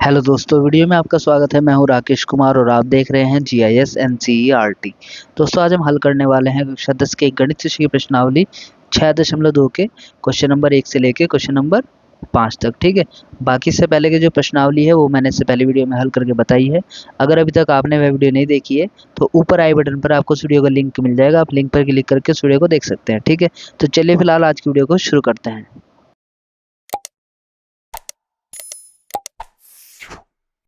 Hello दोस्तों, video में आपका स्वागत है। मैं हूं राकेश कुमार और आप देख रहे हैं जीआईएस एनसीईआरटी। दोस्तों, आज हम हल करने वाले हैं कक्षा 10 के गणित विषय की प्रश्नावली 6.2 के क्वेश्चन नंबर 1 से लेके क्वेश्चन नंबर 5 तक। ठीक है, बाकी से पहले की जो प्रश्नावली है वो मैंने इससे पहले वीडियो में हल करके बताई है। अगर अभी तक आपने वह वीडियो नहीं देखी है तो ऊपर आई बटन पर आपको उस वीडियो का लिंक मिल जाएगा, आप लिंक पर क्लिक करके उस वीडियो को देख सकते हैं। ठीक है, तो चलिए फिलहाल आज की वीडियो को शुरू करते हैं।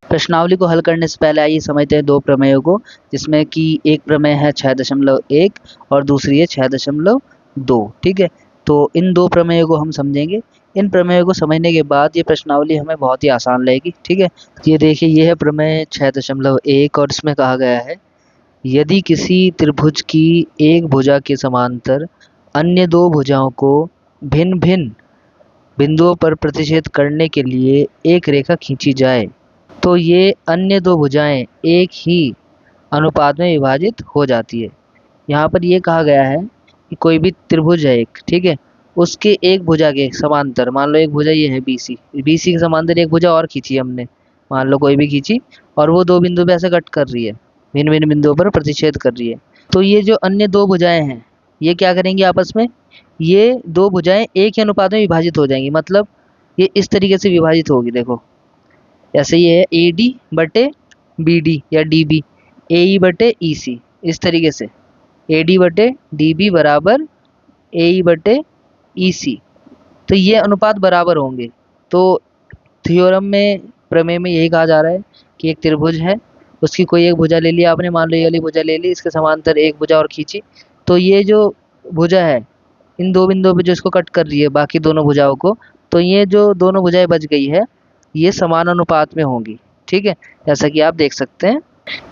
प्रश्नावली को हल करने से पहले आइए समझते हैं दो प्रमेयों को, जिसमें कि एक प्रमेय है 6.1 और दूसरी है 6.2। ठीक है, तो इन दो प्रमेयों को हम समझेंगे। इन प्रमेयों को समझने के बाद ये प्रश्नावली हमें बहुत ही आसान लगेगी। ठीक है, ये देखिए, ये है प्रमेय 6.1 और इसमें कहा गया है, यदि किसी त्रिभुज की एक भुजा के समांतर अन्य दो भुजाओं को भिन्न भिन्न बिंदुओं पर प्रतिच्छेद करने के लिए एक रेखा खींची जाए तो ये अन्य दो भुजाएं एक ही अनुपात में विभाजित हो जाती है। यहाँ पर ये कहा गया है कि कोई भी त्रिभुज है एक, ठीक है, उसके एक भुजा के समांतर, मान लो एक भुजा ये है बीसी, बीसी के समांतर एक भुजा और खींची हमने, मान लो कोई भी खींची, और वो दो बिंदु पे ऐसे कट कर रही है, भिन्न भिन्न बिंदुओं पर प्रतिच्छेद कर रही है। तो ये जो अन्य दो भुजाएं हैं ये क्या करेंगी आपस में, ये दो भुजाएं एक ही अनुपात में विभाजित हो जाएंगी। मतलब ये इस तरीके से विभाजित होगी, देखो ऐसे ये है ए डी बटे बी डी या डी बी, ए ई बटे ई सी, इस तरीके से ए डी बटे डी बी बराबर ए ई बटे ई सी। तो ये अनुपात बराबर होंगे। तो थ्योरम में, प्रमेय में यही कहा जा रहा है कि एक त्रिभुज है, उसकी कोई एक भुजा ले ली आपने, मान लो ये वाली भुजा ले ली, इसके समांतर एक भुजा और खींची, तो ये जो भुजा है इन दो बिंदुओं पे जो इसको कट कर रही है बाकी दोनों भुजाओं को, तो ये जो दोनों भुजाएं बच गई है ये समान अनुपात में होंगी। ठीक है, जैसा कि आप देख सकते हैं,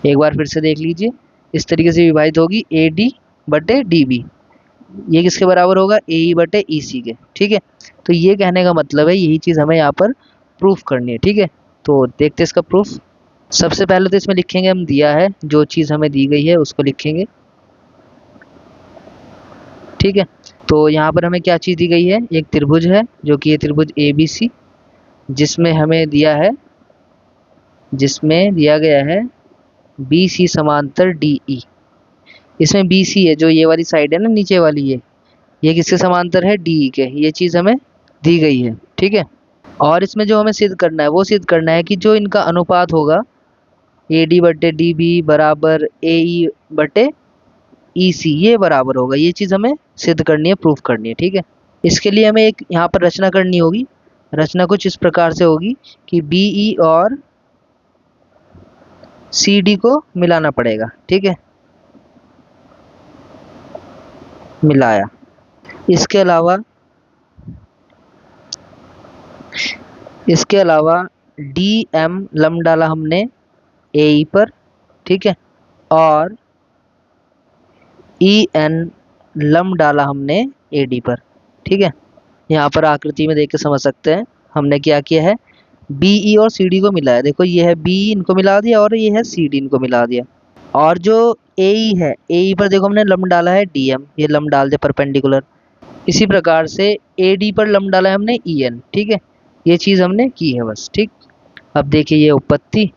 एक बार फिर से देख लीजिए, इस तरीके से विभाजित होगी ए डी बटे डी बी, ये किसके बराबर होगा, ए ई बटे ई सी के। ठीक है, तो ये कहने का मतलब है, यही चीज़ हमें यहाँ पर प्रूफ करनी है। ठीक है, तो देखते हैं इसका प्रूफ। सबसे पहले तो इसमें लिखेंगे, हम दिया है जो चीज़ हमें दी गई है उसको लिखेंगे। ठीक है, तो यहाँ पर हमें क्या चीज़ दी गई है, एक त्रिभुज है जो कि ये त्रिभुज ए बी सी, जिसमें हमें दिया है, जिसमें दिया गया है बी सी समांतर डी ई। इसमें बी सी है जो ये वाली साइड है ना, नीचे वाली, ये किसके समांतर है, डी ई के। ये चीज़ हमें दी गई है। ठीक है, और इसमें जो हमें सिद्ध करना है वो सिद्ध करना है कि जो इनका अनुपात होगा ए डी बटे डी बी बराबर ए ई बटे ई सी, ये बराबर होगा। ये चीज़ हमें सिद्ध करनी है, प्रूफ करनी है। ठीक है, इसके लिए हमें एक यहाँ पर रचना करनी होगी। रचना कुछ इस प्रकार से होगी कि बी ई और सी डी को मिलाना पड़ेगा। ठीक है, मिलाया। इसके अलावा डी एम लम डाला हमने ए ई पर, ठीक है, और ई एन लम डाला हमने ए डी पर। ठीक है, यहाँ पर आकृति में देख के समझ सकते हैं हमने क्या किया है, बी ई और सी डी को मिलाया। देखो ये है बी, इनको मिला दिया, और ये है सी डी, इनको मिला दिया। और जो ए ई है, ए ई पर देखो हमने लम डाला है डी एम, ये लम डाल दे परपेंडिकुलर। इसी प्रकार से ए डी पर लम डाला है हमने ई एन। ठीक है, ये चीज़ हमने की है बस। ठीक, अब देखिए ये उपपत्ति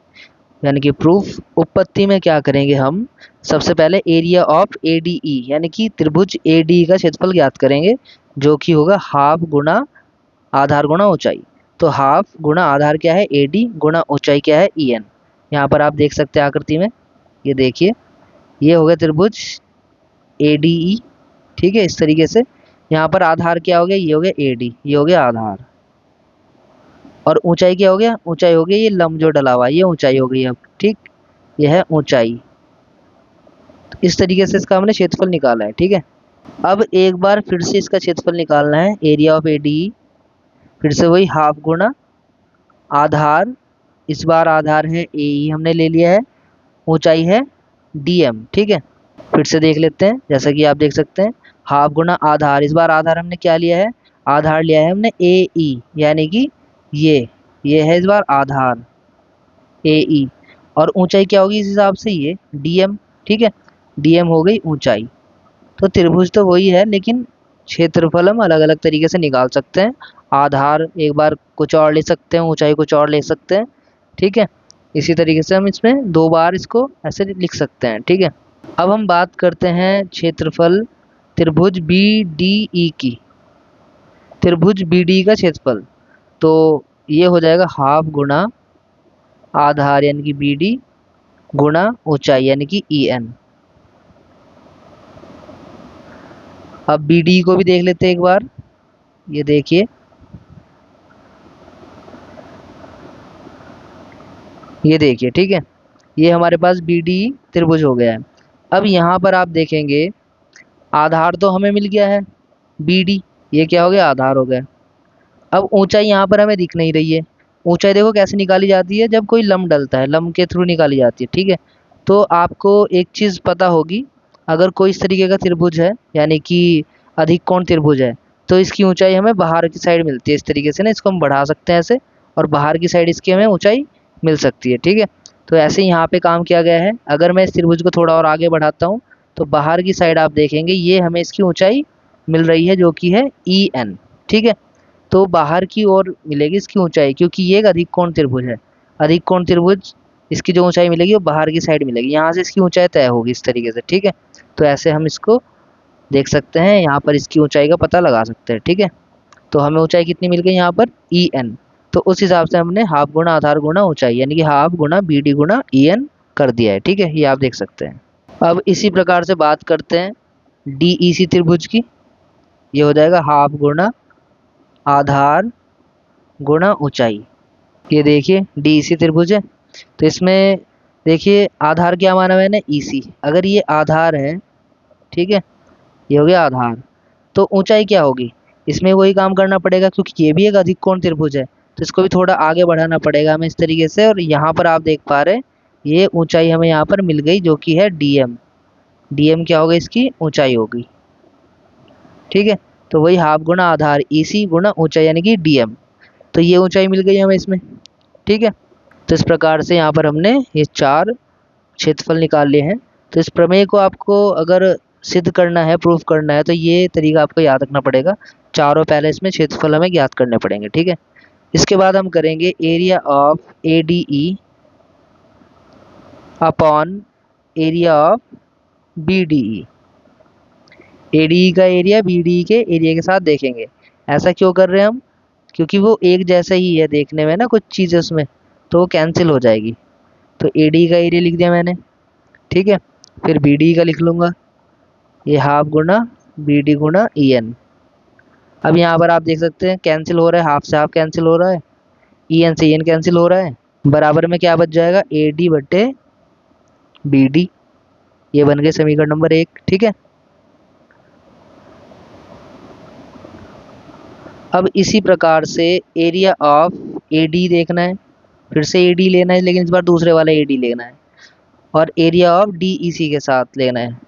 यानी कि प्रूफ। उपपत्ति में क्या करेंगे हम, सबसे पहले एरिया ऑफ ए डी ई यानी कि त्रिभुज ए डी का क्षेत्रफल ज्ञात करेंगे, जो कि होगा हाफ गुणा आधार गुणा ऊंचाई। तो हाफ गुणा आधार क्या है, ए डी, गुणा ऊंचाई क्या है, ई एन। यहाँ पर आप देख सकते हैं आकृति में, ये देखिए, ये हो गया त्रिभुज ए डी ई। ठीक है, इस तरीके से यहाँ पर आधार क्या हो गया, ये हो गया ए डी, ये हो गया आधार, और ऊंचाई क्या हो गया, ऊंचाई हो गई ये लंब जो डला हुआ, ये ऊंचाई हो गई अब। ठीक, ये है ऊंचाई। तो इस तरीके से इसका हमने क्षेत्रफल निकाला है। ठीक है, अब एक बार फिर से इसका क्षेत्रफल निकालना है, एरिया ऑफ ए डी, फिर से वही हाफ गुणा आधार, इस बार आधार है ए ई हमने ले लिया है, ऊंचाई है डी एम। ठीक है, फिर से देख लेते हैं, जैसा कि आप देख सकते हैं, हाफ गुणा आधार, इस बार आधार हमने क्या लिया है, आधार लिया है हमने ए ई, यानी कि ये है इस बार आधार ए ई, और ऊंचाई क्या होगी इस हिसाब से, ये डी एम। ठीक है, डी एम हो गई ऊंचाई। तो त्रिभुज तो वही है, लेकिन क्षेत्रफल हम अलग अलग तरीके से निकाल सकते हैं। आधार एक बार कुछ और ले सकते हैं, ऊंचाई कुछ और ले सकते हैं। ठीक है, इसी तरीके से हम इसमें 2 बार इसको ऐसे लिख सकते हैं। ठीक है, अब हम बात करते हैं क्षेत्रफल त्रिभुज बी डी ई की। त्रिभुज बी डी का क्षेत्रफल तो ये हो जाएगा हाफ गुना आधार यानी कि बी डी गुना ऊंचाई यानी कि ई एन। अब बी डी को भी देख लेते हैं एक बार। ये देखिए, ये देखिए, ठीक है, ये हमारे पास बी डी त्रिभुज हो गया है। अब यहाँ पर आप देखेंगे आधार तो हमें मिल गया है बी डी, ये क्या हो गया, आधार हो गया। अब ऊंचाई यहाँ पर हमें दिख नहीं रही है। ऊंचाई देखो कैसे निकाली जाती है, जब कोई लंब डलता है, लंब के थ्रू निकाली जाती है। ठीक है, तो आपको एक चीज़ पता होगी, अगर कोई इस तरीके का त्रिभुज है यानी कि अधिक कोण त्रिभुज है, तो इसकी ऊंचाई हमें बाहर की साइड मिलती है। इस तरीके से ना इसको हम बढ़ा सकते हैं ऐसे, और बाहर की साइड इसकी हमें ऊंचाई मिल सकती है। ठीक है, तो ऐसे यहाँ पे काम किया गया है। अगर मैं इस त्रिभुज को थोड़ा और आगे बढ़ाता हूँ तो बाहर की साइड आप देखेंगे ये हमें इसकी ऊंचाई मिल रही है, जो कि है ई एन। ठीक है, तो बाहर की ओर मिलेगी इसकी ऊंचाई, क्योंकि ये एक अधिक कोण त्रिभुज है। अधिक कोण त्रिभुज, इसकी जो ऊंचाई मिलेगी वो बाहर की साइड मिलेगी, यहाँ से इसकी ऊंचाई तय होगी इस तरीके से। ठीक है, तो ऐसे हम इसको देख सकते हैं, यहाँ पर इसकी ऊंचाई का पता लगा सकते हैं। ठीक है, तो हमें ऊंचाई कितनी मिल गई यहाँ पर, ई एन। तो उस हिसाब से हमने हाफ गुना आधार गुना ऊंचाई यानी कि हाफ गुना बी डी गुना ई एन कर दिया है। ठीक है, ये आप देख सकते हैं। अब इसी प्रकार से बात करते हैं डी ई सी त्रिभुज की। ये हो जाएगा हाफ गुना आधार गुणा ऊंचाई। ये देखिए डी सी त्रिभुज है, तो इसमें देखिए आधार क्या माना मैंने, ई सी। अगर ये आधार है, ठीक है, ये हो गया आधार, तो ऊंचाई क्या होगी, इसमें वही काम करना पड़ेगा, क्योंकि ये भी एक अधिक कोण त्रिभुज है, तो इसको भी थोड़ा आगे बढ़ाना पड़ेगा हमें इस तरीके से। और यहाँ पर आप देख पा रहे हैं ये ऊंचाई हमें यहाँ पर मिल गई, जो कि है डी एम। डी एम क्या होगा, इसकी ऊंचाई होगी। ठीक है, तो वही हाफ गुना आधार ई सी गुना ऊंचाई यानी कि डी एम, तो ये ऊंचाई मिल गई हमें इसमें। ठीक है, तो इस प्रकार से यहाँ पर हमने ये 4 क्षेत्रफल निकाल लिए हैं। तो इस प्रमेय को आपको अगर सिद्ध करना है, प्रूफ करना है, तो ये तरीका आपको याद रखना पड़ेगा। चारों पहले इसमें क्षेत्रफल हमें ज्ञात करने पड़ेंगे। ठीक है, इसके बाद हम करेंगे area of A D E upon area of B D E. A D E का एरिया बी डी ई के एरिया के साथ देखेंगे। ऐसा क्यों कर रहे हैं हम, क्योंकि वो एक जैसा ही है देखने में ना, कुछ चीज़ें उसमें, तो वो कैंसिल हो जाएगी। तो ए डी का एरिया लिख दिया मैंने। ठीक है, फिर बी डी का लिख लूँगा, ये हाफ गुना बी डी गुना ई एन। अब यहाँ पर आप देख सकते हैं कैंसिल हो रहा है, हाफ से हाफ कैंसिल हो रहा है, ई एन से ई एन कैंसिल हो रहा है, बराबर में क्या बच जाएगा, ए डी बटे बी डी। ये बन गए समीकरण नंबर 1। ठीक है, अब इसी प्रकार से एरिया ऑफ ए डी देखना है, फिर से ए डी लेना है, लेकिन इस बार दूसरे वाला ए डी लेना है, और एरिया ऑफ डी ई सी के साथ लेना है,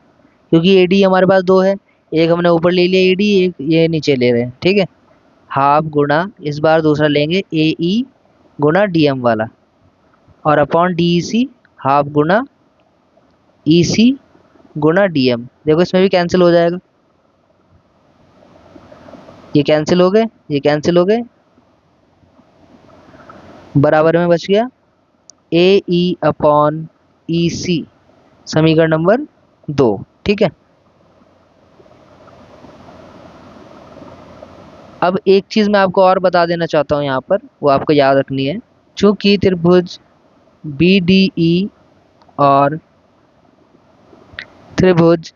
क्योंकि ए डी हमारे पास 2 है, एक हमने ऊपर ले लिया ए डी, एक ये नीचे ले रहे हैं। ठीक है, हाफ गुना इस बार दूसरा लेंगे ए ई गुना डी एम वाला, और अपॉन डी ई सी हाफ गुना ई सी गुना डी एम। देखो इसमें भी कैंसिल हो जाएगा, ये कैंसिल हो गए, ये कैंसिल हो गए, बराबर में बच गया ए ई अपॉन ई सी, समीकरण नंबर 2। ठीक है, अब एक चीज़ मैं आपको और बता देना चाहता हूँ यहाँ पर, वो आपको याद रखनी है। चूंकि त्रिभुज बी डी ई और त्रिभुज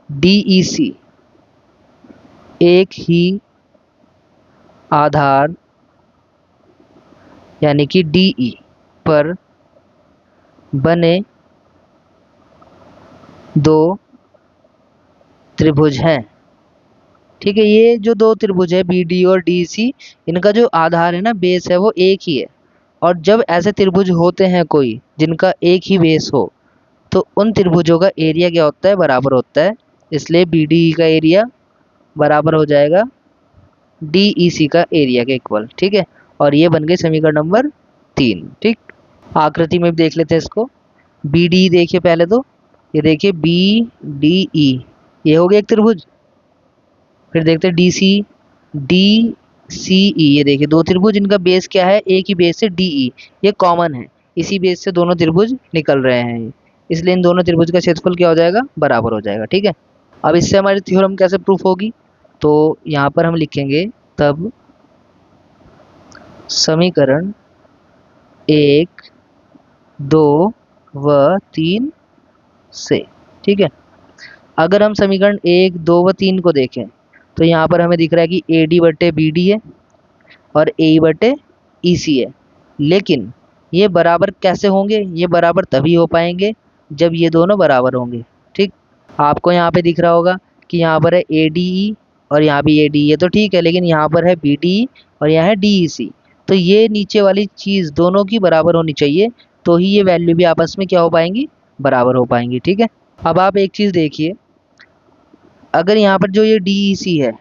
डी ई सी एक ही आधार यानी कि डी ई पर बने 2 त्रिभुज हैं। ठीक है, ये जो 2 त्रिभुज है बी डी और डी सी, इनका जो आधार है ना, बेस है, वो एक ही है। और जब ऐसे त्रिभुज होते हैं कोई जिनका एक ही बेस हो, तो उन त्रिभुजों का एरिया क्या होता है, बराबर होता है। इसलिए बी डी ई का एरिया बराबर हो जाएगा डी ई सी का एरिया के इक्वल। ठीक है, और ये बन गई समीकरण नंबर 3। ठीक, आकृति में भी देख लेते हैं इसको। बी डी देखिए पहले तो, ये देखिए बी डी ई, ये हो गया एक त्रिभुज। फिर देखते हैं डी सी, डी सी ई, ये देखिए दो त्रिभुज, इनका बेस क्या है, एक ही बेस है डी ई, ये कॉमन है, इसी बेस से दोनों त्रिभुज निकल रहे हैं, इसलिए इन दोनों त्रिभुज का क्षेत्रफल क्या हो जाएगा, बराबर हो जाएगा। ठीक है, अब इससे हमारी थ्योरम कैसे प्रूफ होगी, तो यहाँ पर हम लिखेंगे तब समीकरण 1, 2 व 3 से। ठीक है, अगर हम समीकरण 1, 2 व 3 को देखें तो यहाँ पर हमें दिख रहा है कि ए डी बटे बी डी है और ए ई बटे ई सी है, लेकिन ये बराबर कैसे होंगे, ये बराबर तभी हो पाएंगे जब ये दोनों बराबर होंगे। ठीक, आपको यहाँ पे दिख रहा होगा कि यहाँ पर है ए डी ई और यहाँ भी ए डी ई है, तो ठीक है, लेकिन यहाँ पर है बी डी ई और यहाँ है डी ई सी, तो ये नीचे वाली चीज़ दोनों की बराबर होनी चाहिए, तो ही ये वैल्यू भी आपस में क्या हो पाएंगी, बराबर हो पाएंगी। ठीक है, अब आप एक चीज़ देखिए, अगर यहाँ पर जो ये डी ई सी है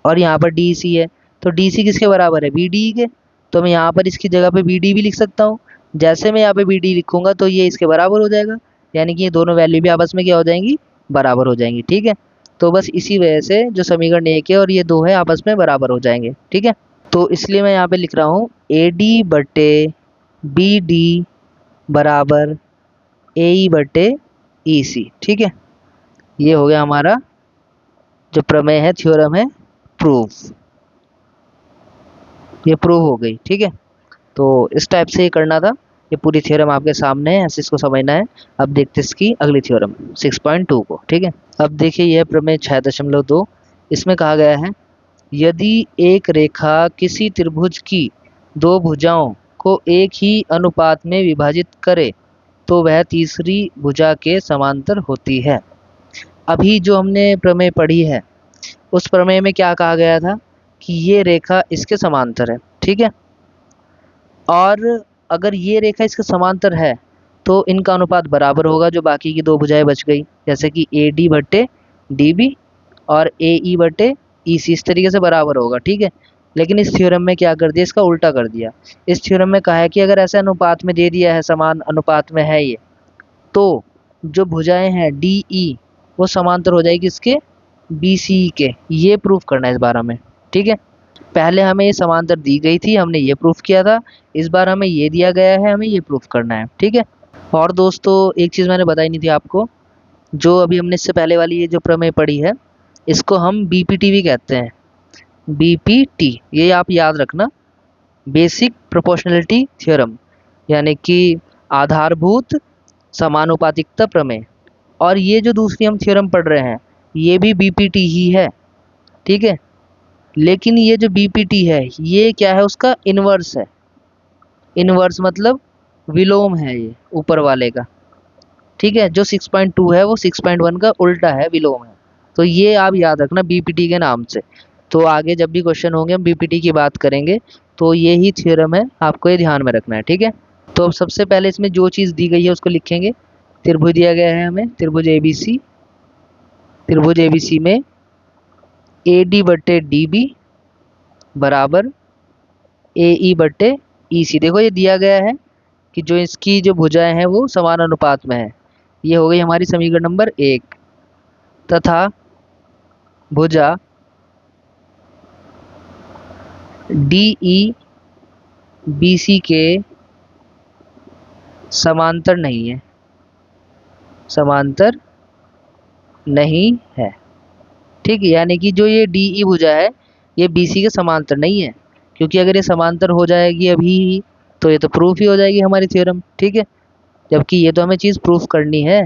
और यहाँ पर डी सी है, तो डी सी किसके बराबर है, बी डी के, तो मैं यहाँ पर इसकी जगह पे बी डी भी लिख सकता हूँ, जैसे मैं यहाँ पे बी डी लिखूंगा तो ये इसके बराबर हो जाएगा, यानी कि ये दोनों वैल्यू भी आपस में क्या हो जाएंगी, बराबर हो जाएंगी। ठीक है, तो बस इसी वजह से जो समीकरण 1 है और ये 2 है आपस में बराबर हो जाएंगे। ठीक है, तो इसलिए मैं यहाँ पे लिख रहा हूँ ए डी बटे बी डी बराबर ए ई बटे ई सी। ठीक है, ये हो गया हमारा जो प्रमेय है, थ्योरम है, प्रूफ, ये प्रूव हो गई। ठीक है, तो इस टाइप से ये करना था, ये पूरी थ्योरम आपके सामने है, ऐसे इसको समझना है। अब देखते इसकी अगली थ्योरम 6.2 को। ठीक है, अब देखिए यह प्रमेय 6.2, इसमें कहा गया है यदि एक रेखा किसी त्रिभुज की दो भुजाओं को एक ही अनुपात में विभाजित करे तो वह तीसरी भुजा के समांतर होती है। अभी जो हमने प्रमेय पढ़ी है उस प्रमेय में क्या कहा गया था कि ये रेखा इसके समांतर है। ठीक है, और अगर ये रेखा इसके समांतर है तो इनका अनुपात बराबर होगा, जो बाकी की दो भुजाएं बच गई, जैसे कि ए डी बटे डी बी और ए ई बटे ई सी, इस तरीके से बराबर होगा। ठीक है, लेकिन इस थ्योरम में क्या कर दिया, इसका उल्टा कर दिया। इस थ्योरम में कहा है कि अगर ऐसे अनुपात में दे दिया है, समान अनुपात में है ये, तो जो भुजाएं हैं डी ई वो समांतर हो जाएगी इसके बी सी के। ये प्रूफ करना है इस बार हमें। ठीक है, पहले हमें ये समांतर दी गई थी, हमने ये प्रूफ किया था, इस बार हमें ये दिया गया है, हमें ये प्रूफ करना है। ठीक है, और दोस्तों एक चीज़ मैंने बताई नहीं थी आपको, जो अभी हमने इससे पहले वाली ये जो प्रमेय पढ़ी है इसको हम बीपीटी भी कहते हैं, बीपीटी, ये आप याद रखना, बेसिक प्रोपोर्शनलिटी थ्योरम, यानी कि आधारभूत समानुपातिकता प्रमेय। और ये जो दूसरी हम थ्योरम पढ़ रहे हैं ये भी बीपीटी ही है। ठीक है, लेकिन ये जो बीपीटी है ये क्या है, उसका इन्वर्स है। इन्वर्स मतलब विलोम है ये ऊपर वाले का। ठीक है, जो 6.2 है वो 6.1 का उल्टा है, विलोम है, तो ये आप याद रखना बीपीटी के नाम से। तो आगे जब भी क्वेश्चन होंगे हम बीपीटी की बात करेंगे, तो ये ही थ्योरम है, आपको ये ध्यान में रखना है। ठीक है, तो अब सबसे पहले इसमें जो चीज़ दी गई है उसको लिखेंगे। त्रिभुज दिया गया है हमें, त्रिभुज एबीसी, त्रिभुज एबीसी में ए डी बटे डी बी बराबर ए ई बटे ई सी। देखो ये दिया गया है कि जो इसकी जो भुजाएं हैं वो समान अनुपात में है। ये हो गई हमारी समीकरण नंबर 1, तथा भुजा डी ई बी सी के समांतर नहीं है, समांतर नहीं है। ठीक है, यानी कि जो ये डी ई भुजा है ये बी सी के समांतर नहीं है, क्योंकि अगर ये समांतर हो जाएगी अभी तो ये तो प्रूफ ही हो जाएगी हमारी थ्योरम। ठीक है, जबकि ये तो हमें चीज़ प्रूफ करनी है,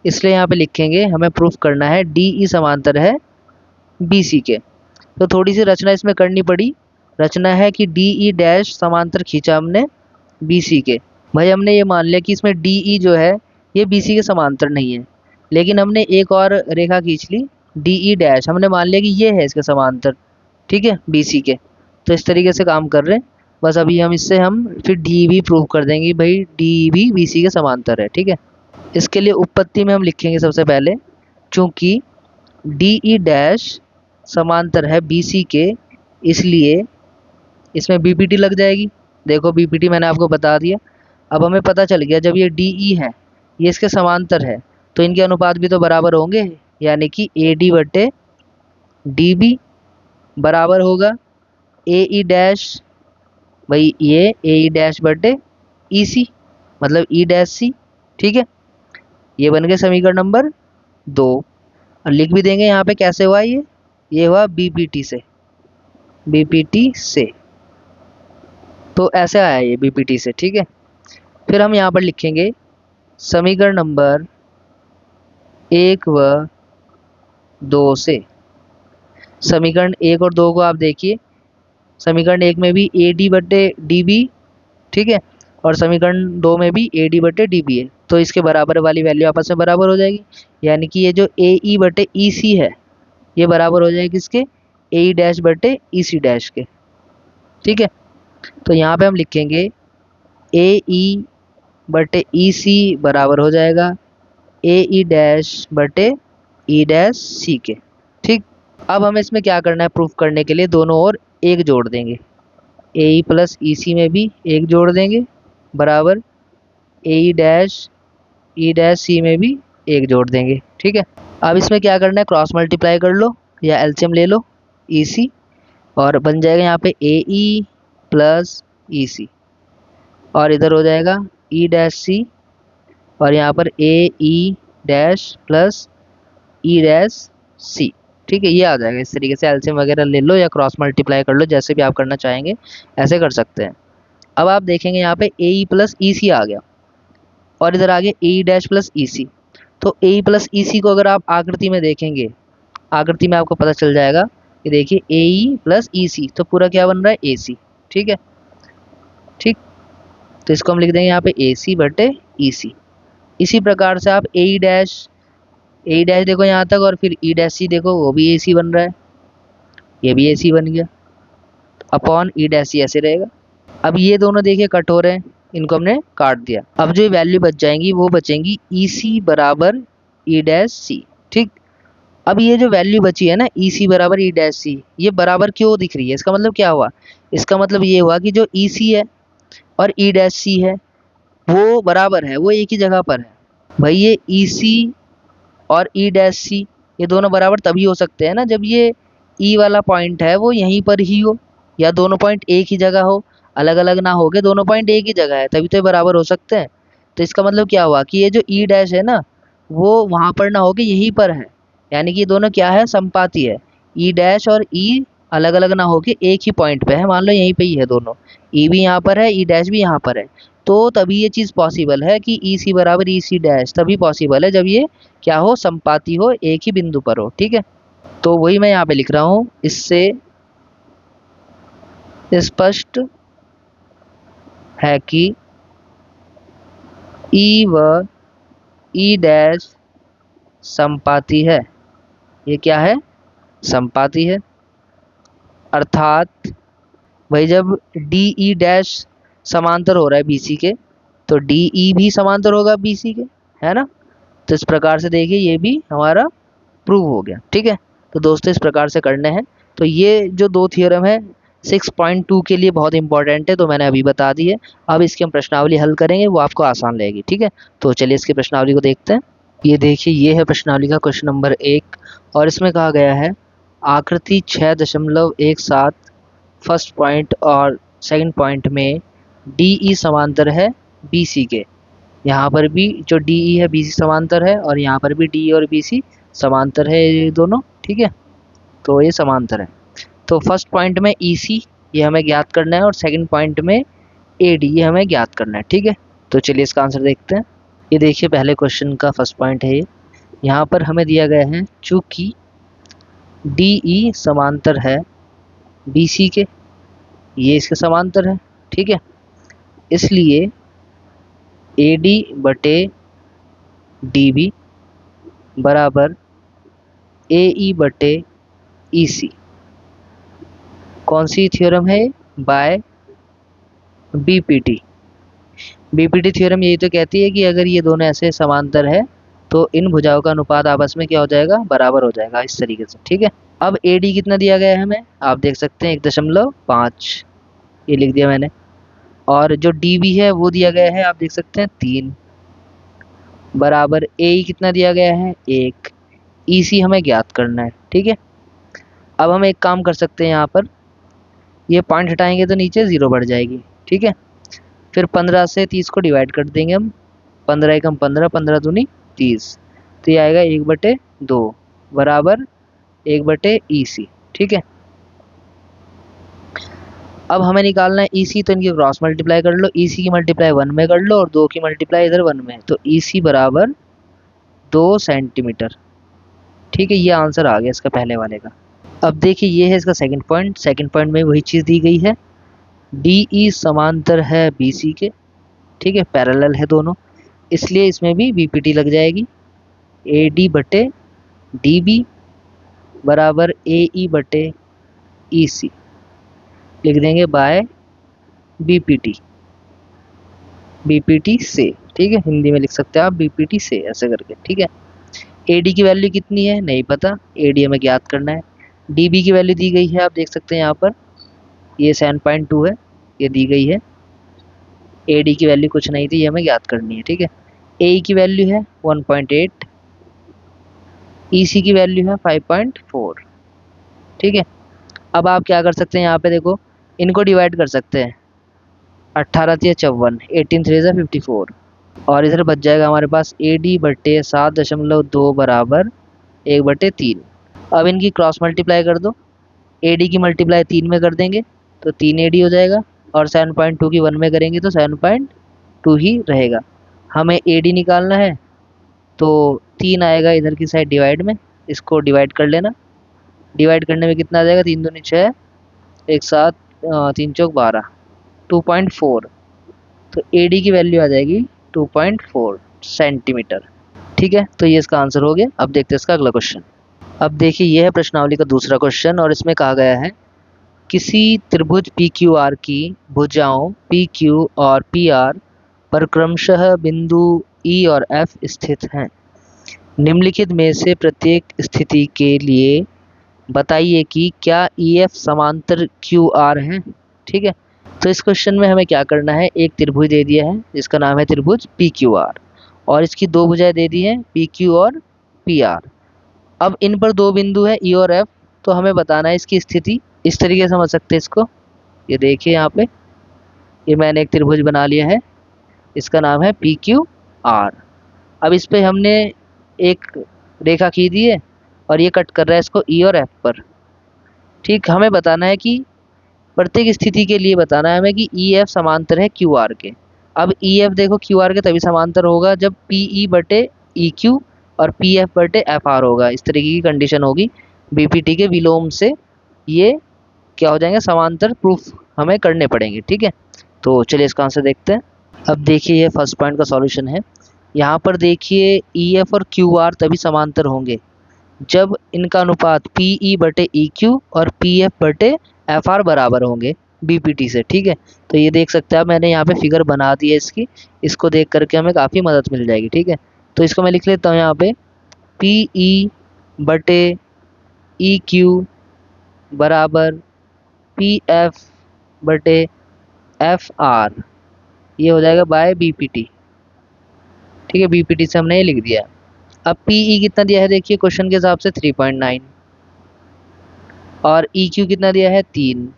इसलिए यहाँ पे लिखेंगे हमें प्रूफ करना है डी ई समांतर है बी सी के। तो थोड़ी सी रचना इसमें करनी पड़ी। रचना है कि डी ई डैश समांतर खींचा हमने बी सी के। भाई हमने ये मान लिया कि इसमें डी ई जो है ये बी सी के समांतर नहीं है, लेकिन हमने एक और रेखा खींच ली डी ई डैश, हमने मान लिया कि ये है इसके समांतर। ठीक है, बी सी के। तो इस तरीके से काम कर रहे हैं। बस अभी हम इससे हम फिर डी भी प्रूव कर देंगे, भाई डी भी बी सी के समांतर है। ठीक है, इसके लिए उपपत्ति में हम लिखेंगे सबसे पहले, चूंकि डी ई डैश समांतर है बी सी के, इसलिए इसमें बीपीटी लग जाएगी। देखो बीपीटी मैंने आपको बता दिया। अब हमें पता चल गया जब ये डी ई है ये इसके समांतर है तो इनके अनुपात भी तो बराबर होंगे, यानी कि ए डी बटे डी बी बराबर होगा ए ई डैश, भाई ये ए ई डैश बटे ई सी, मतलब ई डैश सी। ठीक है, ये बन गया समीकरण नंबर 2। और लिख भी देंगे यहाँ पे कैसे हुआ ये हुआ बीपीटी से, बीपीटी से। तो ऐसे आया ये बीपीटी से। ठीक है, फिर हम यहाँ पर लिखेंगे समीकरण नंबर 1 व 2 से। समीकरण 1 और 2 को आप देखिए, समीकरण 1 में भी ए डी बटे डी बी, ठीक है, और समीकरण 2 में भी ए डी बटे डी बी है। तो इसके बराबर वाली वैल्यू आपस में बराबर हो जाएगी, यानी कि ये जो ए ई बटे ई सी है ये बराबर हो जाएगी किसके, ए ई डैश बटे ई सी डैश के। ठीक है, तो यहाँ पे हम लिखेंगे ए ई बटे ई सी बराबर हो जाएगा ए ई डैश बटे ई डैश सी के। ठीक, अब हमें इसमें क्या करना है, प्रूफ करने के लिए दोनों ओर एक जोड़ देंगे, ए ई प्लस ई सी में भी एक जोड़ देंगे बराबर ए ई डैश सी में भी एक जोड़ देंगे। ठीक है, अब इसमें क्या करना है, क्रॉस मल्टीप्लाई कर लो या एलसीएम ले लो ई सी, और बन जाएगा यहाँ पे ए ई प्लस ई सी, और इधर हो जाएगा ई डैश सी, और यहाँ पर A E dash plus E dash C. ठीक है, ये आ जाएगा। इस तरीके से एलसीएम वगैरह ले लो या क्रॉस मल्टीप्लाई कर लो, जैसे भी आप करना चाहेंगे ऐसे कर सकते हैं। अब आप देखेंगे यहाँ पे ए ई प्लस ई सी आ गया, और इधर आ गया ए ई डैश प्लस ई सी। तो ए ई प्लस ई सी को अगर आप आकृति में देखेंगे, आकृति में आपको पता चल जाएगा कि देखिए ए ई प्लस ई सी, तो पूरा क्या बन रहा है, ए सी। ठीक है, ठीक, तो इसको हम लिख देंगे यहाँ पे ए सी बटे ई सी। इसी प्रकार से आप ए ई डैश देखो यहाँ तक, और फिर ई डैश सी देखो, वो भी ए सी बन रहा है, ये भी ए सी बन गया, अपॉन ई डैश सी ऐसे रहेगा। अब ये दोनों देखिए कट हो रहे हैं, इनको हमने काट दिया। अब जो वैल्यू बच जाएंगी वो बचेंगी ई सी बराबर ई डैश सी। ठीक, अब ये जो वैल्यू बची है ना ई सी बराबर ई डैश सी, ये बराबर क्यों दिख रही है, इसका मतलब क्या हुआ, इसका मतलब ये हुआ कि जो ई सी है और ई डैश सी है वो बराबर है, वो एक ही जगह पर है। भाई ये ई सी और ई डैश सी ये दोनों बराबर तभी हो सकते हैं ना जब ये ई वाला पॉइंट है वो यहीं पर ही हो, या दोनों पॉइंट एक ही जगह हो, अलग अलग ना हो के दोनों पॉइंट एक ही जगह है, तभी तो ये बराबर हो सकते हैं। तो इसका मतलब क्या हुआ कि ये जो ई डैश है ना वो वहाँ पर ना हो के यहीं पर है, यानी कि ये दोनों क्या है, समपाती है। ई डैश और ई अलग अलग ना हो के एक ही पॉइंट पे है, मान लो यहीं पे ही है दोनों, ई भी यहाँ पर है ई डैश भी यहाँ पर है। तो तभी ये चीज़ पॉसिबल है कि ई सी बराबर ई सी डैश तभी पॉसिबल है जब ये क्या हो, संपाती हो, एक ही बिंदु पर हो। ठीक है, तो वही मैं यहाँ पे लिख रहा हूँ, इससे स्पष्ट है कि ई व ई डैश संपाती है। ये क्या है, संपाती है। अर्थात भाई जब डी ई डैश समांतर हो रहा है बीसी के, तो डी ई भी समांतर होगा बीसी के, है ना। तो इस प्रकार से देखिए ये भी हमारा प्रूव हो गया। ठीक है, तो दोस्तों इस प्रकार से करने हैं। तो ये जो दो थियोरम है 6.2 के लिए बहुत इंपॉर्टेंट है, तो मैंने अभी बता दी है। अब इसकी हम प्रश्नावली हल करेंगे, वो आपको आसान रहेगी। ठीक है, तो चलिए इसकी प्रश्नावली को देखते हैं। ये देखिए, ये है प्रश्नावली का क्वेश्चन नंबर 1, और इसमें कहा गया है आकृति 6.17 फर्स्ट पॉइंट और सेकंड पॉइंट में डी ई समांतर है बी सी के। यहाँ पर भी जो डी ई है बी सी समांतर है, और यहाँ पर भी डी ई और बी सी समांतर है, ये दोनों। ठीक है, तो ये समांतर है। तो फर्स्ट पॉइंट में ई सी ये हमें ज्ञात करना है, और सेकंड पॉइंट में ए डी ये हमें ज्ञात करना है। ठीक है, तो चलिए इसका आंसर देखते हैं। ये देखिए पहले क्वेश्चन का फर्स्ट पॉइंट है ये, यहाँ पर हमें दिया गया है चूँकि डी ई समांतर है बी सी के, ये इसके समांतर है। ठीक है, इसलिए ए डी बटे डी बी बराबर ए ई बटे ई सी। कौन सी थ्योरम है, बाय बीपीटी। बीपीटी थ्योरम यही तो कहती है कि अगर ये दोनों ऐसे समांतर है तो इन भुजाओं का अनुपात आपस में क्या हो जाएगा, बराबर हो जाएगा, इस तरीके से। ठीक है, अब ए डी कितना दिया गया है हमें, आप देख सकते हैं 1.5, ये लिख दिया मैंने। और जो डी बी है वो दिया गया है, आप देख सकते हैं 3, बराबर ए ई कितना दिया गया है 1, ई सी हमें ज्ञात करना है। ठीक है, अब हम एक काम कर सकते हैं यहाँ पर, ये पॉइंट हटाएंगे तो नीचे 0 बढ़ जाएगी, ठीक है। फिर 15 से 30 को डिवाइड कर देंगे हम, 15 एकम 15, 15 दूनी 30, तो ये आएगा 1/2 बराबर 1/EC, ठीक है। अब हमें निकालना है EC, तो इनकी क्रॉस मल्टीप्लाई कर लो, EC की मल्टीप्लाई 1 में कर लो और 2 की मल्टीप्लाई इधर 1 में, तो EC बराबर 2 सेंटीमीटर, ठीक है। ये आंसर आ गया इसका पहले वाले का। अब देखिए ये है इसका सेकंड पॉइंट में वही चीज़ दी गई है, DE समांतर है BC के, ठीक है, पैरेलल है दोनों, इसलिए इसमें भी BPT लग जाएगी। AD/DB बराबर AE/EC लिख देंगे बाय BPT से, ठीक है, हिंदी में लिख सकते हैं आप BPT से ऐसे करके, ठीक है। AD की वैल्यू कितनी है नहीं पता, AD हमें ज्ञात करना है। DB की वैल्यू दी गई है, आप देख सकते हैं यहाँ पर, ये 7.2 है, ये दी गई है। AD की वैल्यू कुछ नहीं थी, ये हमें ज्ञात करनी है, ठीक है। AE की वैल्यू है 1.8, EC की वैल्यू है 5.4, ठीक है। अब आप क्या कर सकते हैं, यहाँ पे देखो इनको डिवाइड कर सकते हैं, 18 3 54, 18 3 54, और इधर बच जाएगा हमारे पास AD/7.2 बराबर 1/3। अब इनकी क्रॉस मल्टीप्लाई कर दो, AD की मल्टीप्लाई 3 में कर देंगे तो 3 AD हो जाएगा, और 7.2 की 1 में करेंगे तो 7.2 ही रहेगा। हमें AD निकालना है, तो 3 आएगा इधर की साइड डिवाइड में, इसको डिवाइड कर लेना। डिवाइड करने में कितना आ जाएगा, 3 दूनी 6, 1 7, 3 चौक 12, 2.4, तो AD की वैल्यू आ जाएगी 2.4 सेंटीमीटर, ठीक है। तो ये इसका आंसर हो गया। अब देखते हैं इसका अगला क्वेश्चन। अब देखिए यह है प्रश्नावली का दूसरा क्वेश्चन, और इसमें कहा गया है किसी त्रिभुज PQR की भुजाओं PQ और PR पर क्रमशः बिंदु E और F स्थित हैं। निम्नलिखित में से प्रत्येक स्थिति के लिए बताइए कि क्या EF समांतर QR है, ठीक है। तो इस क्वेश्चन में हमें क्या करना है, एक त्रिभुज दे दिया है जिसका नाम है त्रिभुज PQR, और इसकी दो भुजाएं दे दी हैं PQ और PR। अब इन पर दो बिंदु है E और F, तो हमें बताना है इसकी स्थिति। इस तरीके से समझ सकते हैं इसको, ये देखिए यहाँ पे, ये मैंने एक त्रिभुज बना लिया है, इसका नाम है PQR। अब इस पे हमने एक रेखा खींची है और ये कट कर रहा है इसको E और F पर, ठीक। हमें बताना है कि प्रत्येक स्थिति के लिए बताना है हमें कि EF समांतर है QR के। अब EF देखो QR के तभी समांतर होगा जब PE/EQ और PF/FR होगा, इस तरीके की कंडीशन होगी। BPT के विलोम से ये क्या हो जाएंगे, समांतर प्रूफ हमें करने पड़ेंगे, ठीक है। तो चलिए इसका आंसर देखते हैं। अब देखिए ये फर्स्ट पॉइंट का सॉल्यूशन है। यहाँ पर देखिए EF और QR तभी समांतर होंगे जब इनका अनुपात PE/EQ और PF/FR बराबर होंगे BPT से, ठीक है। तो ये देख सकते हैं आप, मैंने यहाँ पे फिगर बना दी है इसकी, इसको देख करके हमें काफ़ी मदद मिल जाएगी, ठीक है। तो इसको मैं लिख लेता हूँ यहाँ पे, PE/EQ बराबर PF/FR, ये हो जाएगा बाय BPT, ठीक है। BPT से हमने ये लिख दिया। अब PE कितना दिया है देखिए क्वेश्चन के हिसाब से 3.9, और EQ कितना दिया है 3,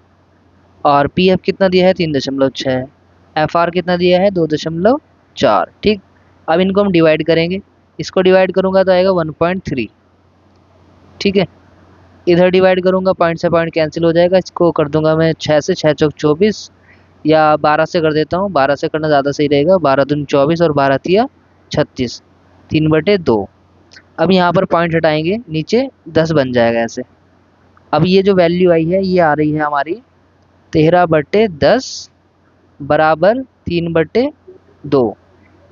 और PF कितना दिया है 3.6, FR कितना दिया है 2.4, ठीक। अब इनको हम डिवाइड करेंगे, इसको डिवाइड करूंगा तो आएगा 1.3, ठीक है। इधर डिवाइड करूंगा, पॉइंट से पॉइंट कैंसिल हो जाएगा, इसको कर दूंगा मैं 6 से, 6 चौक 24, या 12 से कर देता हूँ, 12 से करना ज़्यादा सही रहेगा, 12 दूनी 24 और 12 तिया 36, 3/2। अब यहाँ पर पॉइंट हटाएंगे, नीचे 10 बन जाएगा ऐसे। अब ये जो वैल्यू आई है ये आ रही है हमारी 13/10 बराबर 3/2।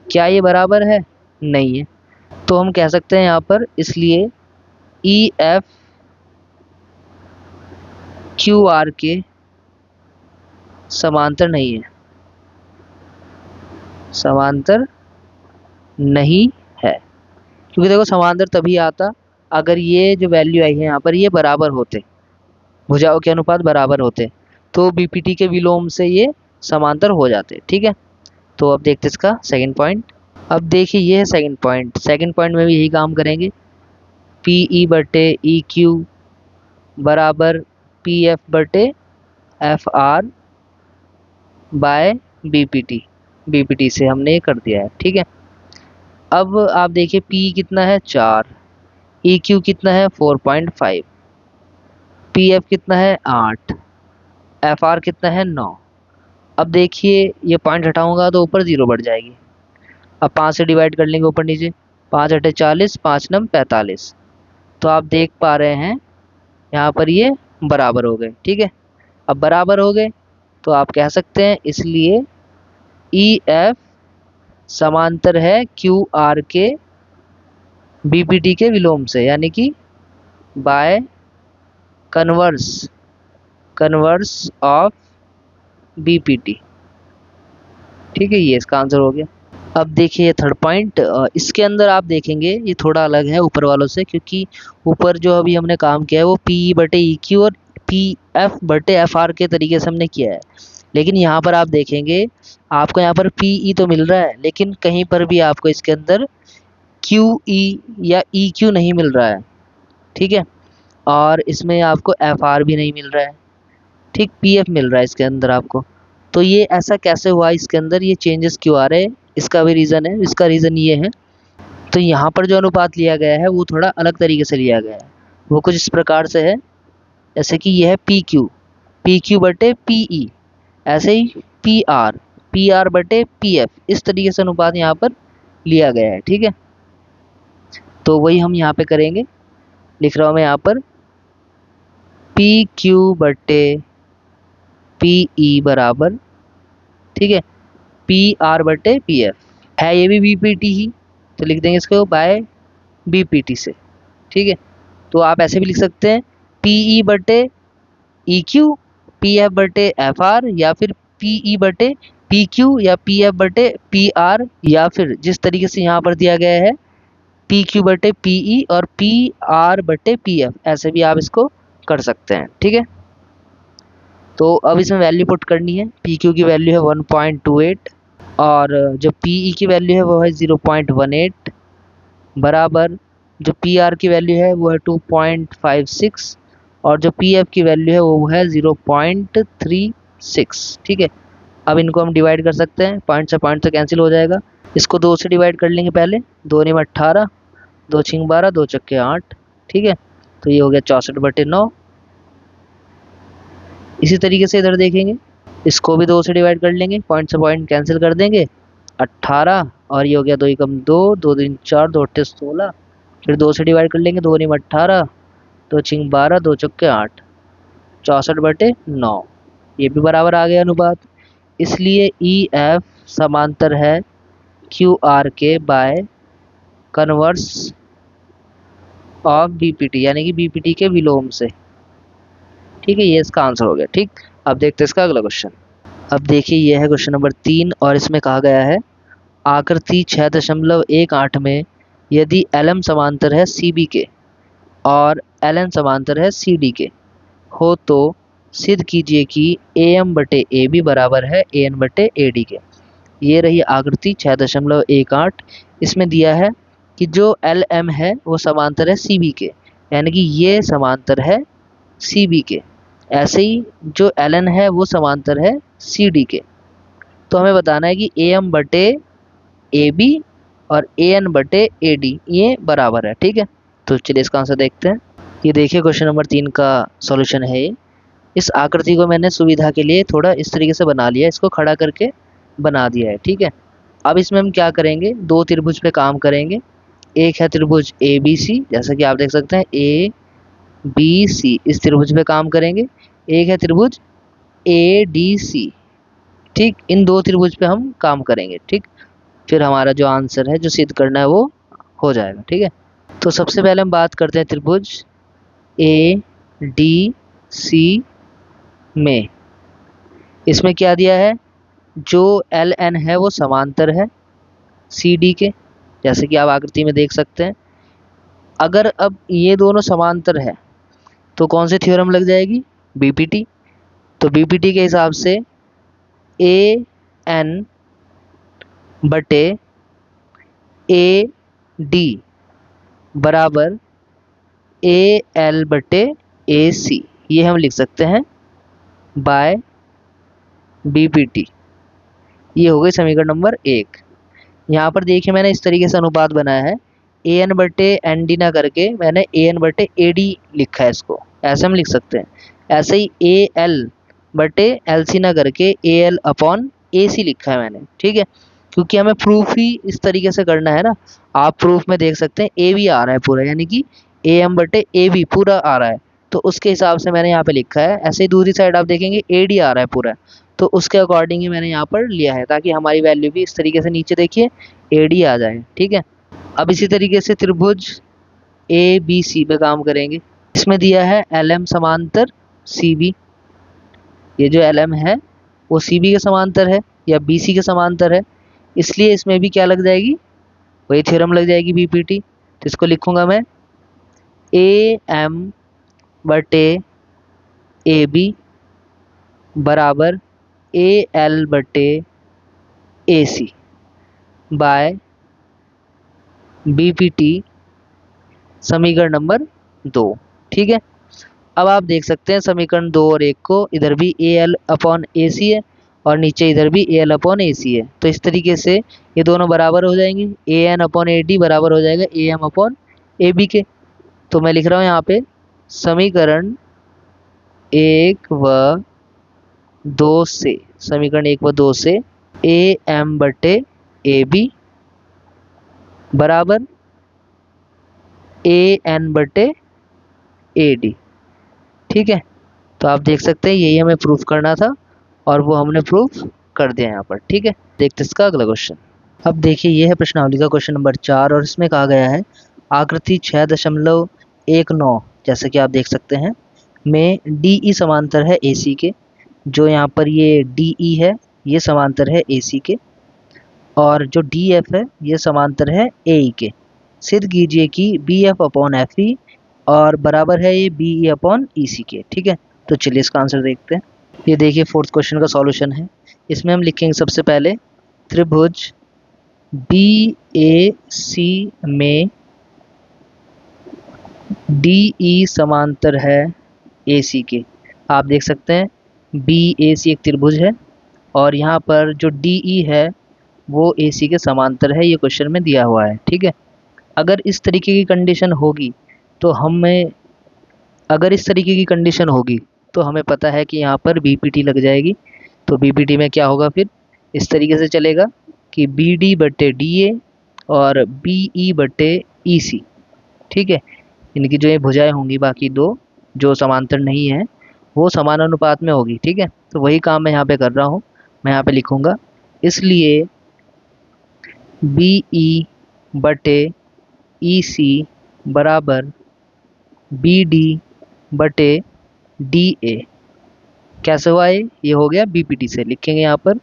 क्या ये बराबर है, नहीं है, तो हम कह सकते हैं यहाँ पर, इसलिए EF QR के समांतर नहीं है, समांतर नहीं है, क्योंकि देखो समांतर तभी आता अगर ये जो वैल्यू आई है यहाँ पर ये बराबर होते, भुजाओं के अनुपात बराबर होते, तो BPT के विलोम से ये समांतर हो जाते, ठीक है। तो अब देखते इसका सेकंड पॉइंट। अब देखिए ये है सेकंड पॉइंट में भी यही काम करेंगे, PE/EQ बराबर PF/FR F R bye BPT से हमने ये कर दिया है। ठीक है, अब आप देखिए पी कितना है 4, ई क्यू कितना है 4.5, पी एफ कितना है 8, एफ आर कितना है 9। अब देखिए ये पॉइंट हटाऊंगा तो ऊपर जीरो बढ़ जाएगी। अब 5 से डिवाइड कर लेंगे ऊपर नीचे, 5 अठे 40, 5 नम 45। तो आप देख पा रहे हैं यहाँ पर ये बराबर हो गए। ठीक है, अब बराबर हो गए तो आप कह सकते हैं इसलिए ई एफ समांतर है क्यू आर के बीपीटी के विलोम से, यानी कि by converse converse of BPT. ठीक है, ये इसका आंसर हो गया। अब देखिए थर्ड पॉइंट, इसके अंदर आप देखेंगे ये थोड़ा अलग है ऊपर वालों से, क्योंकि ऊपर जो अभी हमने काम किया है वो पी बटे ई क्यू और पी एफ बटे एफ आर के तरीके से हमने किया है। लेकिन यहाँ पर आप देखेंगे आपको यहाँ पर पी ई तो मिल रहा है, लेकिन कहीं पर भी आपको इसके अंदर क्यू ई या ई क्यू नहीं मिल रहा है। ठीक है, और इसमें आपको एफ आर भी नहीं मिल रहा है। ठीक, पी एफ मिल रहा है इसके अंदर आपको। तो ये ऐसा कैसे हुआ, इसके अंदर ये चेंजेस क्यों आ रहे हैं, इसका भी रीज़न है। इसका रीज़न ये है, तो यहाँ पर जो अनुपात लिया गया है वो थोड़ा अलग तरीके से लिया गया है। वो कुछ इस प्रकार से है, जैसे कि ये है पी क्यू बटे पी ई, ऐसे ही पी आर बटे पी एफ, इस तरीके से अनुपात यहाँ पर लिया गया है। ठीक है, तो वही हम यहाँ पे करेंगे। लिख रहा हूँ मैं यहाँ पर पी क्यू बटे पी ई बराबर, ठीक है, पी आर बटे पी एफ है, ये भी बीपीटी ही, तो लिख देंगे इसको बाय बीपीटी से। ठीक है, तो आप ऐसे भी लिख सकते हैं पीई बटे ई क्यू, पी एफ बटे एफ आर, या फिर पीई बटे पी क्यू या पी एफ बटे पी आर, या फिर जिस तरीके से यहाँ पर दिया गया है पी क्यू बटे पीई और पी आर बटे पी एफ, ऐसे भी आप इसको कर सकते हैं। ठीक है, तो अब इसमें वैल्यू पुट करनी है। पी क्यू की वैल्यू है 1.28 और जो पीई की वैल्यू है वो है 0.18, बराबर जो पी आर की वैल्यू है वो है 2.56 और जो पी एफ की वैल्यू है वो है 0.36। ठीक है, अब इनको हम डिवाइड कर सकते हैं, पॉइंट से कैंसिल हो जाएगा। इसको 2 से डिवाइड कर लेंगे पहले, 2 में 18, 2 छिंग 12, 2 चक्के 8। ठीक है, तो ये हो गया 64/9। इसी तरीके से इधर देखेंगे, इसको भी 2 से डिवाइड कर लेंगे, पॉइंट से पॉइंट कैंसिल कर देंगे, 18 और ये हो गया 2 एकम 2, 2 दूनी 4, 2 अट्ठे 16। फिर 2 से डिवाइड कर लेंगे, 2 में 18, 2 छिंग 12, 2 चक्के 8, 64/9। ये भी बराबर आ गया अनुपात। इसलिए ई एफ समांतर है क्यू आर के बाय कन्वर्स ऑफ बीपीटी, यानी कि बीपीटी के विलोम से। ठीक है, ये इसका आंसर हो गया। ठीक, अब देखते हैं इसका अगला क्वेश्चन। अब देखिए ये है क्वेश्चन नंबर 3 और इसमें कहा गया है आकृति 6.18 में यदि एल समांतर है सी बी के और एल एन समांतर है सी डी के हो तो सिद्ध कीजिए कि ए एम बटे ए बी बराबर है ए एन बटे ए डी के। ये रही आकृति 6.18। इसमें दिया है कि जो एल एम है वो समांतर है सी बी के, यानी कि ये समांतर है सी बी के। ऐसे ही जो एल एन है वो समांतर है सी डी के। तो हमें बताना है कि ए एम बटे ए बी और ए एन बटे ए डी ये बराबर है। ठीक है, तो चलिए इसका आंसर देखते हैं। ये देखिए क्वेश्चन नंबर 3 का सॉल्यूशन है ये। इस आकृति को मैंने सुविधा के लिए थोड़ा इस तरीके से बना लिया, इसको खड़ा करके बना दिया है। ठीक है, अब इसमें हम क्या करेंगे, 2 त्रिभुज पे काम करेंगे। एक है त्रिभुज ए बी सी, जैसा कि आप देख सकते हैं ए बी सी, इस त्रिभुज पे काम करेंगे। एक है त्रिभुज ए डी सी। ठीक, इन 2 त्रिभुज पे हम काम करेंगे। ठीक, फिर हमारा जो आंसर है जो सिद्ध करना है वो हो जाएगा। ठीक है, तो सबसे पहले हम बात करते हैं त्रिभुज ए डी सी में। इसमें क्या दिया है, जो एल एन है वो समांतर है सी डी के, जैसे कि आप आकृति में देख सकते हैं। अगर अब ये दोनों समांतर है तो कौन सी थ्योरम लग जाएगी, बीपीटी। तो बीपीटी के हिसाब से ए एन बटे ए डी बराबर ए एल बटे ए सी, ये हम लिख सकते हैं बाय BPT। ये हो गई समीकरण नंबर 1। यहाँ पर देखिए मैंने इस तरीके से अनुपात बनाया है, AN/ND ना करके मैंने AN/AD लिखा है, इसको ऐसे हम लिख सकते हैं। ऐसे ही AL/LC ना करके AL/AC लिखा है मैंने, ठीक है, क्योंकि हमें प्रूफ ही इस तरीके से करना है ना। आप प्रूफ में देख सकते हैं AB आ रहा है पूरा, यानी कि AM/AB पूरा आ रहा है, तो उसके हिसाब से मैंने यहाँ पे लिखा है। ऐसे ही दूसरी साइड आप देखेंगे AD आ रहा है पूरा, तो उसके अकॉर्डिंग ही मैंने यहाँ पर लिया है, ताकि हमारी वैल्यू भी इस तरीके से नीचे देखिए AD आ जाए, ठीक है। अब इसी तरीके से त्रिभुज ABC पे काम करेंगे। इसमें दिया है LM समांतर CB। ये जो LM है वो CB के समांतर है या BC के समांतर है, इसलिए इसमें भी क्या लग जाएगी, वही थ्योरम लग जाएगी BPT। तो इसको लिखूंगा मैं AM/AB बराबर AL/AC बाय BPT, समीकरण नंबर 2, ठीक है। अब आप देख सकते हैं समीकरण 2 और 1 को, इधर भी AL/AC है और नीचे इधर भी AL/AC है, तो इस तरीके से ये दोनों बराबर हो जाएंगे। AN/AD बराबर हो जाएगा AM/AB के। तो मैं लिख रहा हूँ यहाँ पे समीकरण 1 व 2 से, समीकरण 1 व 2 से AM/AB बराबर AN/AD, ठीक है। तो आप देख सकते हैं यही हमें प्रूफ करना था और वो हमने प्रूफ कर दिया यहाँ पर, ठीक है। देखते इसका अगला क्वेश्चन। अब देखिए ये है प्रश्नावली का क्वेश्चन नंबर 4 और इसमें कहा गया है आकृति 6.19, जैसे कि आप देख सकते हैं, में DE समांतर है AC के। जो यहाँ पर ये DE है ये समांतर है AC के, और जो DF है ये समांतर है AE के। सिद्ध कीजिए कि BF/FE और बराबर है ये BE/EC के, ठीक है। तो चलिए इसका आंसर देखते हैं। ये देखिए फोर्थ क्वेश्चन का सॉल्यूशन है। इसमें हम लिखेंगे सबसे पहले त्रिभुज BAC में DE समांतर है AC के। आप देख सकते हैं BAC एक त्रिभुज है और यहाँ पर जो DE है वो AC के समांतर है, ये क्वेश्चन में दिया हुआ है, ठीक है। अगर इस तरीके की कंडीशन होगी तो हमें अगर इस तरीके की कंडीशन होगी तो हमें पता है कि यहाँ पर BPT लग जाएगी। तो BPT में क्या होगा, फिर इस तरीके से चलेगा कि BD/DA और BE/EC, ठीक है। इनकी जो ये भुजाएं होंगी बाकी दो जो समांतर नहीं है वो समान अनुपात में होगी, ठीक है। तो वही काम मैं यहाँ पे कर रहा हूँ, मैं यहाँ पे लिखूँगा, इसलिए BE/EC बराबर BD/DA। कैसे हुआ ये हो गया BPT से, लिखेंगे यहाँ पर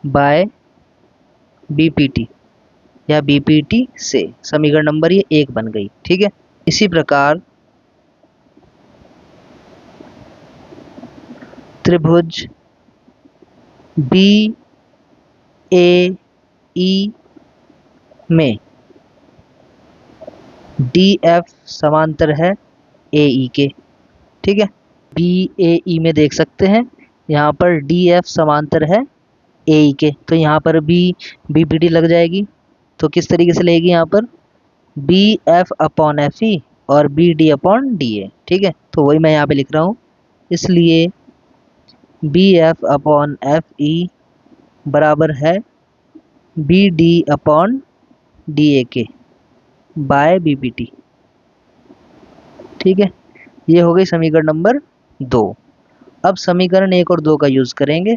बाय BPT या BPT से, समीकरण नंबर ये 1 बन गई, ठीक है। इसी प्रकार त्रिभुज BAE में DF समांतर है AE के, ठीक है। BAE में देख सकते हैं यहाँ पर DF समांतर है AE के, तो यहाँ पर भी BPT लग जाएगी। तो किस तरीके से लगेगी यहाँ पर BF/FE और BD/DA, ठीक है। तो वही मैं यहाँ पे लिख रहा हूँ, इसलिए BF/FE बराबर है BD/DA के बाय BPT, ठीक है। ये हो गई समीकरण नंबर 2। अब समीकरण 1 और 2 का यूज करेंगे।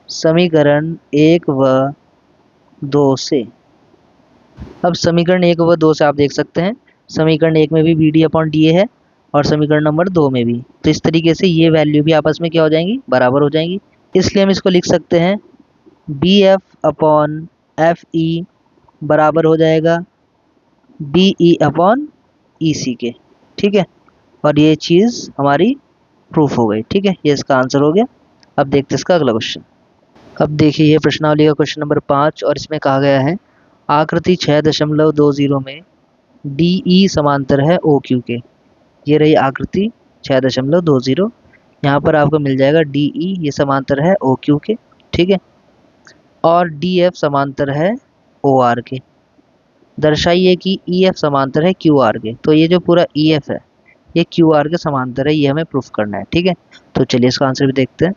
समीकरण 1 व 2 से, अब समीकरण 1 व 2 से आप देख सकते हैं समीकरण 1 में भी BD/DA है और समीकरण नंबर 2 में भी, तो इस तरीके से ये वैल्यू भी आपस में क्या हो जाएंगी, बराबर हो जाएंगी। इसलिए हम इसको लिख सकते हैं BF/FE बराबर हो जाएगा BE/EC के, ठीक है। और ये चीज़ हमारी प्रूफ हो गई, ठीक है। ये इसका आंसर हो गया। अब देखते हैं इसका अगला क्वेश्चन। अब देखिए ये प्रश्नावली का क्वेश्चन नंबर 5 और इसमें कहा गया है आकृति 6.20 में DE समांतर है OQ के। ये रही आकृति 6.20। यहाँ पर आपको मिल जाएगा डी ई, ये समांतर है ओ क्यू के, ठीक है, और डी एफ समांतर है ओ आर के। दर्शाइए कि ई एफ समांतर है क्यू आर के। तो ये जो पूरा ई एफ है ये क्यू आर के समांतर है, ये हमें प्रूफ करना है, ठीक है। तो चलिए इसका आंसर भी देखते हैं।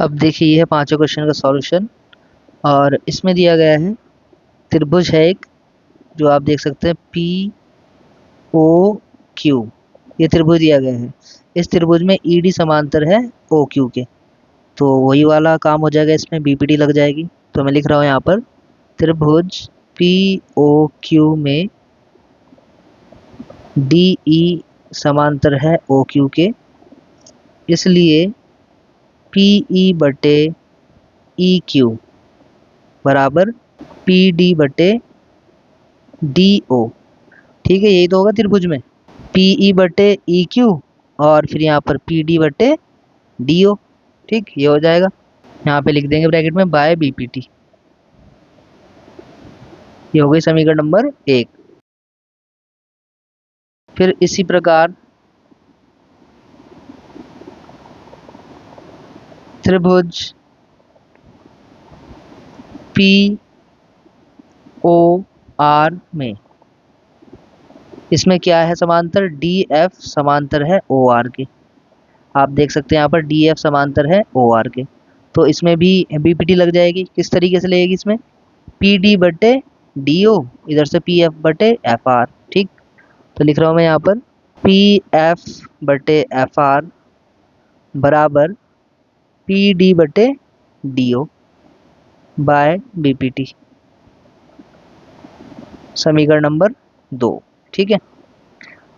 अब देखिए ये है पांचों क्वेश्चन का सॉल्यूशन, और इसमें दिया गया है त्रिभुज है एक, जो आप देख सकते हैं पी ओ क्यू, ये त्रिभुज दिया गया है। इस त्रिभुज में ई डी समांतर है ओ क्यू के, तो वही वाला काम हो जाएगा, इसमें बीपीटी लग जाएगी। तो मैं लिख रहा हूँ यहाँ पर त्रिभुज पी ओ क्यू में डी ई समांतर है ओ क्यू के, इसलिए पी ई बटे ई क्यू बराबर पी डी बटे डी ओ, ठीक है। यही तो होगा त्रिभुज में, पी ई बटे ई क्यू और फिर यहाँ पर पी डी बटे डी ओ, ठीक, ये हो जाएगा। यहाँ पे लिख देंगे ब्रैकेट में बाय बीपीटी। ये हो गई समीकरण नंबर 1। फिर इसी प्रकार त्रिभुज पी ओ आर में, इसमें क्या है समांतर, डी एफ समांतर है ओ आर के। आप देख सकते हैं यहाँ पर डी एफ समांतर है ओ आर के, तो इसमें भी बीपीटी लग जाएगी। किस तरीके से लगेगी, इसमें पी डी बटे डी ओ, इधर से पी एफ बटे एफ आर, ठीक। तो लिख रहा हूँ मैं यहाँ पर पी एफ बटे एफ आर बराबर पी डी बटे डी ओ बाय बीपीटी, समीकरण नंबर 2, ठीक है।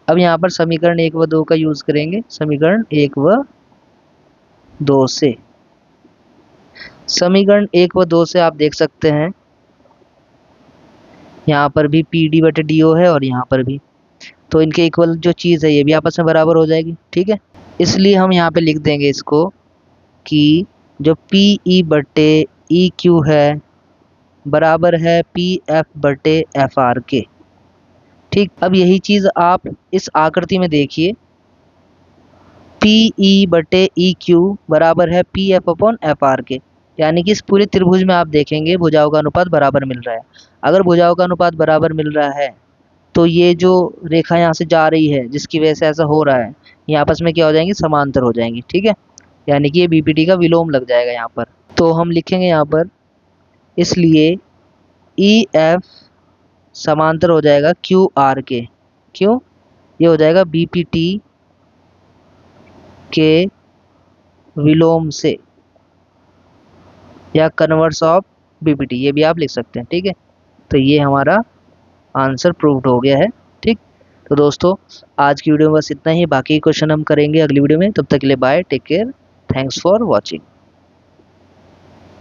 अब यहाँ पर समीकरण 1 व 2 का यूज करेंगे। समीकरण 1 व 2 से, समीकरण 1 व 2 से आप देख सकते हैं यहाँ पर भी पी डी बटे डी ओ है और यहाँ पर भी, तो इनके इक्वल जो चीज़ है ये भी आपस में बराबर हो जाएगी, ठीक है। इसलिए हम यहाँ पे लिख देंगे इसको कि जो पी ई बटे ई क्यू है बराबर है पी एफ बटे एफ आर के, ठीक। अब यही चीज़ आप इस आकृति में देखिए, पी ई बटे ई क्यू बराबर है P F upon F R के, यानी कि इस पूरे त्रिभुज में आप देखेंगे भुजाओं का अनुपात बराबर मिल रहा है। अगर भुजाओं का अनुपात बराबर मिल रहा है तो ये जो रेखा यहाँ से जा रही है जिसकी वजह से ऐसा हो रहा है, ये आपस में क्या हो जाएंगी, समांतर हो जाएंगी, ठीक है। यानी कि ये बीपीटी का विलोम लग जाएगा यहाँ पर। तो हम लिखेंगे यहाँ पर, इसलिए ई एफ समांतर हो जाएगा क्यू आर के, क्यों, ये हो जाएगा बीपीटी के विलोम से या कन्वर्स ऑफ बीपीटी, ये भी आप लिख सकते हैं, ठीक है। तो ये हमारा आंसर प्रूव्ड हो गया है, ठीक। तो दोस्तों आज की वीडियो में बस इतना ही, बाकी क्वेश्चन हम करेंगे अगली वीडियो में। तब तक के लिए bye, take care, thanks for watching.